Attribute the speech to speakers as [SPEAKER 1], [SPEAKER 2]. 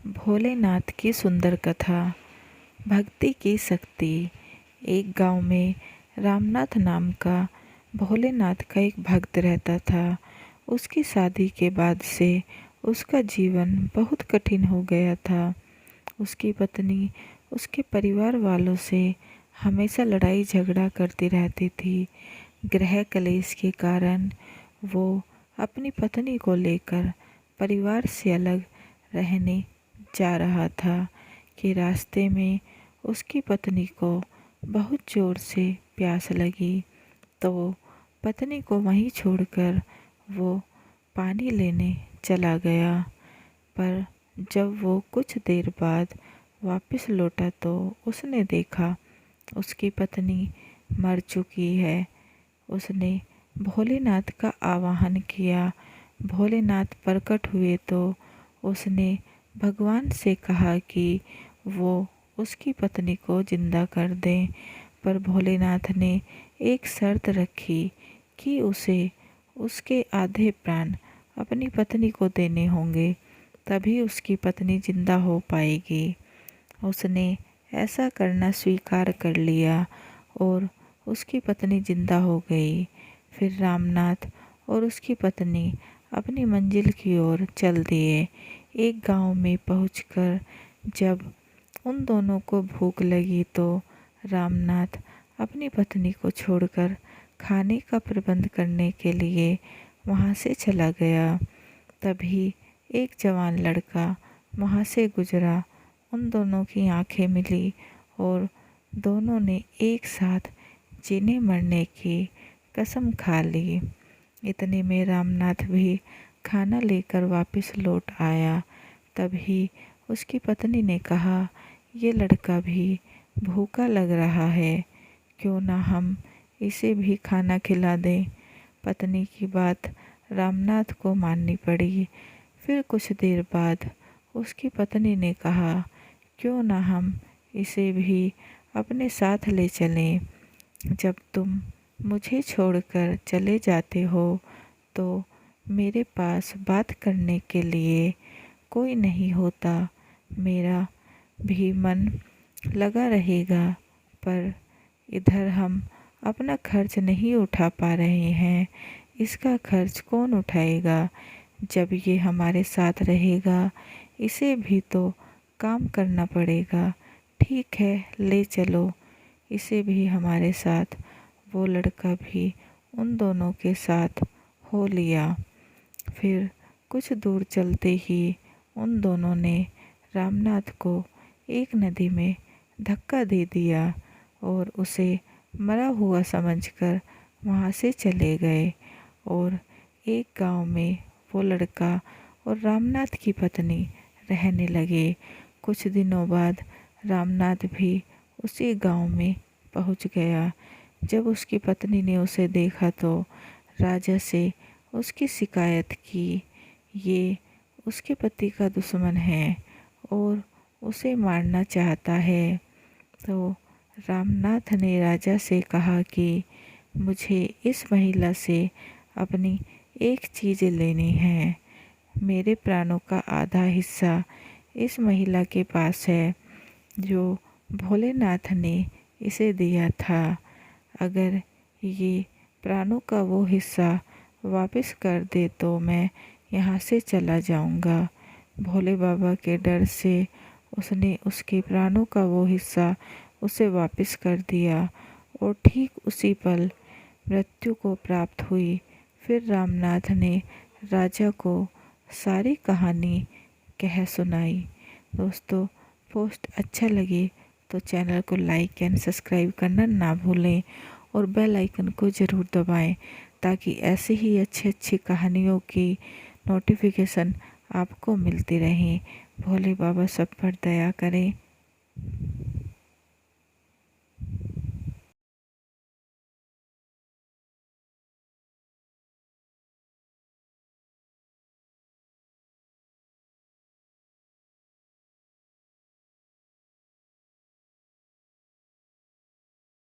[SPEAKER 1] भोलेनाथ की सुंदर कथा। भक्ति की शक्ति। एक गांव में रामनाथ नाम का भोलेनाथ का एक भक्त रहता था। उसकी शादी के बाद से उसका जीवन बहुत कठिन हो गया था। उसकी पत्नी उसके परिवार वालों से हमेशा लड़ाई झगड़ा करती रहती थी। गृह कलेश के कारण वो अपनी पत्नी को लेकर परिवार से अलग रहने जा रहा था कि रास्ते में उसकी पत्नी को बहुत ज़ोर से प्यास लगी, तो पत्नी को वहीं छोड़कर वो पानी लेने चला गया। पर जब वो कुछ देर बाद वापस लौटा तो उसने देखा उसकी पत्नी मर चुकी है। उसने भोलेनाथ का आवाहन किया। भोलेनाथ प्रकट हुए तो उसने भगवान से कहा कि वो उसकी पत्नी को जिंदा कर दें। पर भोलेनाथ ने एक शर्त रखी कि उसे उसके आधे प्राण अपनी पत्नी को देने होंगे, तभी उसकी पत्नी जिंदा हो पाएगी। उसने ऐसा करना स्वीकार कर लिया और उसकी पत्नी जिंदा हो गई। फिर रामनाथ और उसकी पत्नी अपनी मंजिल की ओर चल दिए। एक गांव में पहुंचकर जब उन दोनों को भूख लगी तो रामनाथ अपनी पत्नी को छोड़कर खाने का प्रबंध करने के लिए वहां से चला गया। तभी एक जवान लड़का वहां से गुजरा। उन दोनों की आंखें मिली और दोनों ने एक साथ जीने मरने की कसम खा ली। इतने में रामनाथ भी खाना लेकर वापस लौट आया। तभी उसकी पत्नी ने कहा, ये लड़का भी भूखा लग रहा है, क्यों ना हम इसे भी खाना खिला दें। पत्नी की बात रामनाथ को माननी पड़ी। फिर कुछ देर बाद उसकी पत्नी ने कहा, क्यों ना हम इसे भी अपने साथ ले चलें। जब तुम मुझे छोड़कर चले जाते हो तो मेरे पास बात करने के लिए कोई नहीं होता। मेरा भी मन लगा रहेगा, पर इधर हम अपना खर्च नहीं उठा पा रहे हैं। इसका खर्च कौन उठाएगा? जब ये हमारे साथ रहेगा, इसे भी तो काम करना पड़ेगा। ठीक है, ले चलो इसे भी हमारे साथ। वो लड़का भी उन दोनों के साथ हो लिया। फिर कुछ दूर चलते ही उन दोनों ने रामनाथ को एक नदी में धक्का दे दिया और उसे मरा हुआ समझकर वहाँ से चले गए। और एक गांव में वो लड़का और रामनाथ की पत्नी रहने लगे। कुछ दिनों बाद रामनाथ भी उसी गांव में पहुंच गया। जब उसकी पत्नी ने उसे देखा तो राजा से उसकी शिकायत की। ये उसके पति का दुश्मन है और उसे मारना चाहता है। तो रामनाथ ने राजा से कहा कि मुझे इस महिला से अपनी एक चीज़ लेनी है। मेरे प्राणों का आधा हिस्सा इस महिला के पास है जो भोलेनाथ ने इसे दिया था। अगर ये प्राणों का वो हिस्सा वापस कर दे तो मैं यहाँ से चला जाऊँगा। भोले बाबा के डर से उसने उसके प्राणों का वो हिस्सा उसे वापस कर दिया और ठीक उसी पल मृत्यु को प्राप्त हुई। फिर रामनाथ ने राजा को सारी कहानी कह सुनाई। दोस्तों, पोस्ट अच्छा लगे तो चैनल को लाइक एंड सब्सक्राइब करना ना भूलें और बेल आइकन को ज़रूर दबाएं ताकि ऐसे ही अच्छी कहानियों की नोटिफिकेशन आपको मिलती रहें। भोले बाबा सब पर दया करें।